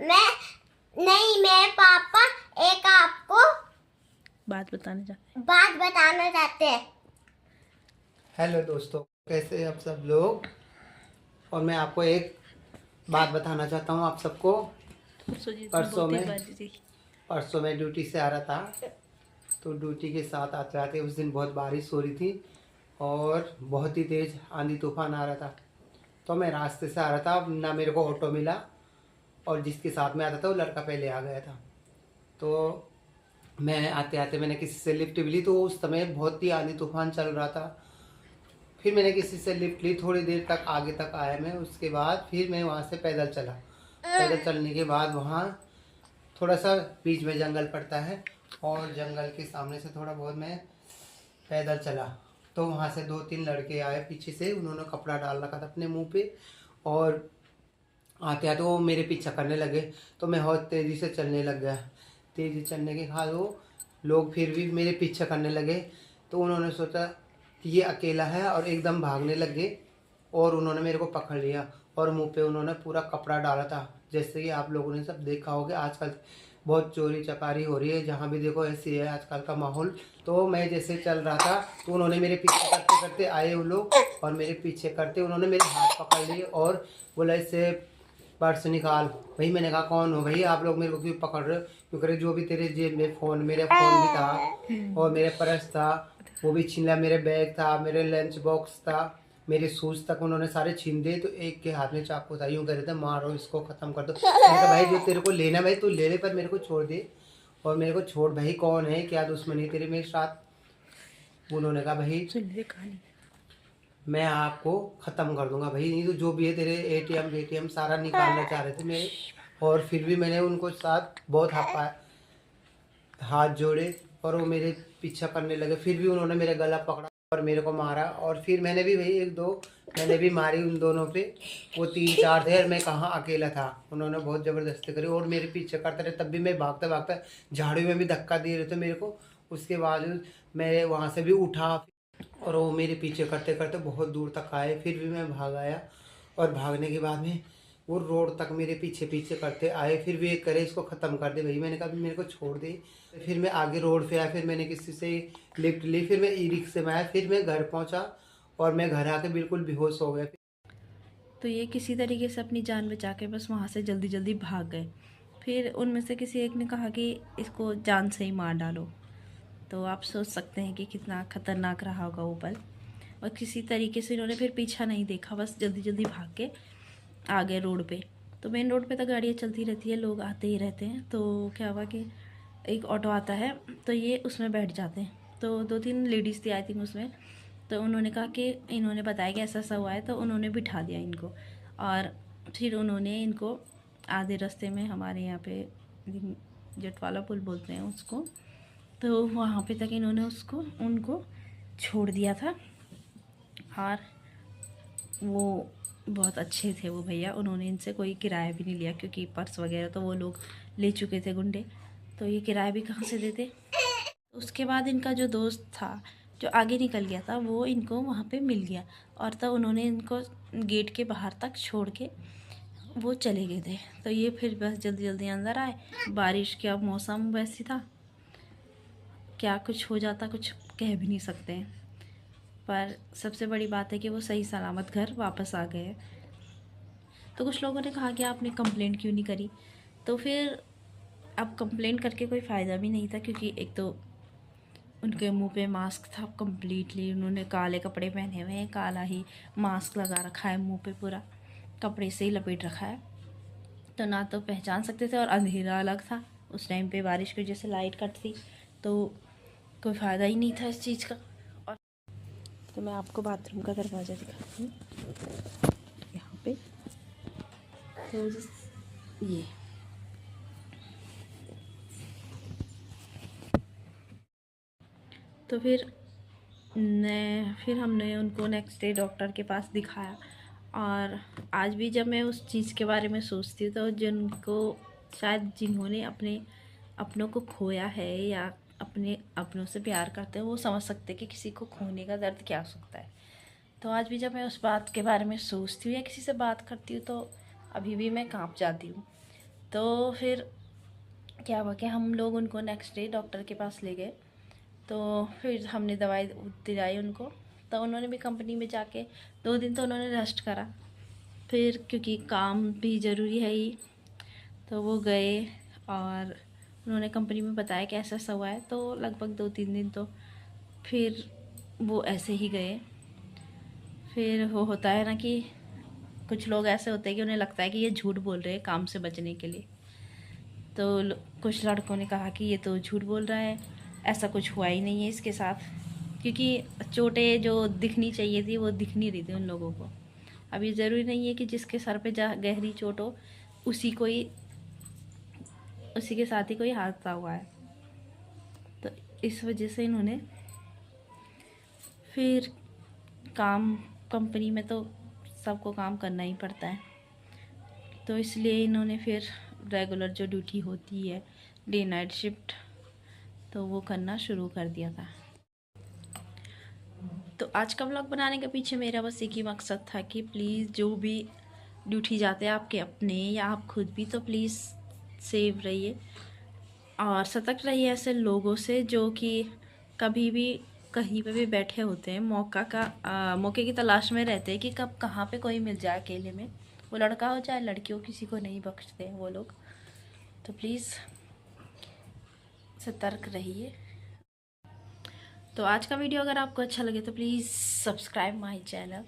मैं नहीं, मेरे पापा एक आपको बात बताना चाहते हैं। हेलो दोस्तों, कैसे हैं आप सब लोग। और मैं आपको एक बात बताना चाहता हूँ आप सबको। परसों में ड्यूटी से आ रहा था, तो ड्यूटी के साथ आते आते उस दिन बहुत बारिश हो रही थी और बहुत ही तेज़ आंधी तूफान आ रहा था। तो मैं रास्ते से आ रहा था, ना मेरे को ऑटो मिला और जिसके साथ में आता था वो लड़का पहले आ गया था। तो मैं आते आते मैंने किसी से लिफ्ट भी ली, तो उस समय बहुत ही आंधी तूफान चल रहा था। फिर मैंने किसी से लिफ्ट ली, थोड़ी देर तक आगे तक आया मैं। उसके बाद फिर मैं वहाँ से पैदल चला। पैदल चलने के बाद वहाँ थोड़ा सा बीच में जंगल पड़ता है और जंगल के सामने से थोड़ा बहुत मैं पैदल चला। तो वहाँ से 2-3 लड़के आए पीछे से, उन्होंने कपड़ा डाल रखा था अपने मुंह पे और आते आते वो मेरे पीछा करने लगे। तो मैं बहुत तेज़ी से चलने लग गया। तेज़ी चलने के बाद वो लोग फिर भी मेरे पीछा करने लगे। तो उन्होंने सोचा कि ये अकेला है और एकदम भागने लगे और उन्होंने मेरे को पकड़ लिया और मुंह पे उन्होंने पूरा कपड़ा डाला था। जैसे कि आप लोगों ने सब देखा होगा, आजकल बहुत चोरी चकारी हो रही है, जहाँ भी देखो ऐसी है आजकल का माहौल। तो मैं जैसे चल रहा था तो उन्होंने मेरे पीछे करते करते आए वो लोग और मेरे पीछे करते उन्होंने मेरे हाथ पकड़ लिए और बोला इससे पर्स निकाल। भाई मैंने कहा कौन हो भाई आप लोग, मेरे को क्यों पकड़ रहे हो। क्यों करे जो भी तेरे जेब में फ़ोन, मेरे फ़ोन भी था और मेरे पर्स था वो भी छीन लिया, मेरे बैग था, मेरे लंच बॉक्स था, मेरे शूज़ तक उन्होंने सारे छीन दिए। तो एक के हाथ में चाकू था, यूँ कह रहे थे मारो इसको ख़त्म कर दो। मैंने कहा भाई जो तेरे को लेना भाई तू ले ले, पर मेरे को छोड़ दे। और मेरे को छोड़ भाई, कौन है, क्या दुश्मनी तेरे मेरे साथ। उन्होंने कहा भाई मैं आपको ख़त्म कर दूंगा भाई, नहीं तो जो भी है तेरे एटीएम सारा निकालना चाह रहे थे मेरे। और फिर भी मैंने उनको साथ बहुत हाथ जोड़े और वो मेरे पीछा करने लगे। फिर भी उन्होंने मेरा गला पकड़ा और मेरे को मारा। और फिर मैंने भी भाई 1-2 मैंने भी मारी उन दोनों पे। वो 3-4 थे और मैं कहाँ अकेला था। उन्होंने बहुत ज़बरदस्ती करी और मेरे पीछे करते रहे, तब भी मैं भागता भागता झाड़ू में भी धक्का दे रहे थे मेरे को। उसके बाद मैं वहाँ से भी उठा और वो मेरे पीछे करते करते बहुत दूर तक आए। फिर भी मैं भाग आया और भागने के बाद में वो रोड तक मेरे पीछे पीछे करते आए। फिर भी एक करे इसको ख़त्म कर दे भाई, मैंने कहा मेरे को छोड़ दे। फिर मैं आगे रोड पे आया, फिर मैंने किसी से लिफ्ट ली, फिर मैं ई रिक्शे में आया, फिर मैं घर पहुंचा और मैं घर आके बिल्कुल बेहोश हो गया। तो ये किसी तरीके से अपनी जान बचा के बस वहाँ से जल्दी जल्दी भाग गए। फिर उनमें से किसी एक ने कहा कि इसको जान से ही मार डालो। तो आप सोच सकते हैं कि कितना खतरनाक रहा होगा वो पल। और किसी तरीके से इन्होंने फिर पीछा नहीं देखा, बस जल्दी जल्दी भाग के आ गए रोड पे। तो मेन रोड पे तो गाड़ियाँ चलती रहती है, लोग आते ही रहते हैं। तो क्या हुआ कि एक ऑटो आता है तो ये उसमें बैठ जाते हैं। तो 2-3 लेडीज़ थी आई थिंक उसमें। तो उन्होंने कहा कि इन्होंने बताया कि ऐसा ऐसा हुआ है, तो उन्होंने बिठा दिया इनको। और फिर उन्होंने इनको आधे रास्ते में हमारे यहाँ पे जटवाला पुल बोलते हैं उसको, तो वहाँ पे तक इन्होंने उनको छोड़ दिया था। और वो बहुत अच्छे थे वो भैया, उन्होंने इनसे कोई किराया भी नहीं लिया क्योंकि पर्स वगैरह तो वो लोग ले चुके थे गुंडे, तो ये किराया भी कहाँ से देते। उसके बाद इनका जो दोस्त था जो आगे निकल गया था वो इनको वहाँ पे मिल गया और तब उन्होंने इनको गेट के बाहर तक छोड़ के वो चले गए थे। तो ये फिर बस जल्दी जल्दी अंदर आए। बारिश का मौसम वैसी था, क्या कुछ हो जाता कुछ कह भी नहीं सकते हैं। पर सबसे बड़ी बात है कि वो सही सलामत घर वापस आ गए। तो कुछ लोगों ने कहा कि आपने कंप्लेंट क्यों नहीं करी। तो फिर अब कंप्लेंट करके कोई फ़ायदा भी नहीं था क्योंकि एक तो उनके मुंह पे मास्क था कम्प्लीटली, उन्होंने काले कपड़े पहने हुए हैं, काला ही मास्क लगा रखा है, मुंह पे पूरा कपड़े से ही लपेट रखा है। तो ना तो पहचान सकते थे और अंधेरा अलग था उस टाइम पे, बारिश की वजह से लाइट कट थी, तो कोई फ़ायदा ही नहीं था इस चीज़ का। और तो मैं आपको बाथरूम का दरवाज़ा दिखाती हूँ यहाँ पे। तो ये तो फिर हमने उनको नेक्स्ट डे डॉक्टर के पास दिखाया। और आज भी जब मैं उस चीज़ के बारे में सोचती हूँ तो जिन्होंने अपने अपनों को खोया है या अपने अपनों से प्यार करते हैं वो समझ सकते हैं कि किसी को खोने का दर्द क्या हो सकता है। तो आज भी जब मैं उस बात के बारे में सोचती हूँ या किसी से बात करती हूँ तो अभी भी मैं कांप जाती हूँ। तो फिर क्या हुआ कि हम लोग उनको नेक्स्ट डे डॉक्टर के पास ले गए। तो फिर हमने दवाई दिलाई उनको। तो उन्होंने भी कंपनी में जाके 2 दिन तो उन्होंने रेस्ट करा। फिर क्योंकि काम भी ज़रूरी है ही, तो वो गए और उन्होंने कंपनी में बताया कि ऐसा ऐसा हुआ है। तो लगभग 2-3 दिन तो फिर वो ऐसे ही गए। फिर वो होता है ना कि कुछ लोग ऐसे होते हैं कि उन्हें लगता है कि ये झूठ बोल रहे हैं काम से बचने के लिए। तो कुछ लड़कों ने कहा कि ये तो झूठ बोल रहा है, ऐसा कुछ हुआ ही नहीं है इसके साथ, क्योंकि चोटें जो दिखनी चाहिए थी वो दिख नहीं रही थी उन लोगों को। अब ये ज़रूरी नहीं है कि जिसके सर पे गहरी चोट हो उसी के साथ ही कोई हादसा हुआ है। तो इस वजह से इन्होंने फिर कंपनी में तो सबको काम करना ही पड़ता है, तो इसलिए इन्होंने फिर रेगुलर जो ड्यूटी होती है डे नाइट शिफ्ट, तो वो करना शुरू कर दिया था। तो आज का व्लॉग बनाने के पीछे मेरा बस एक ही मकसद था कि प्लीज़ जो भी ड्यूटी जाते हैं आपके अपने या आप खुद भी, तो प्लीज़ सेव रहिए और सतर्क रहिए ऐसे लोगों से जो कि कभी भी कहीं पे भी बैठे होते हैं, मौके की तलाश में रहते हैं कि कब कहाँ पे कोई मिल जाए अकेले में। वो लड़का हो चाहे लड़की हो, किसी को नहीं बख्शते हैं वो लोग। तो प्लीज़ सतर्क रहिए। तो आज का वीडियो अगर आपको अच्छा लगे तो प्लीज़ सब्सक्राइब माय चैनल।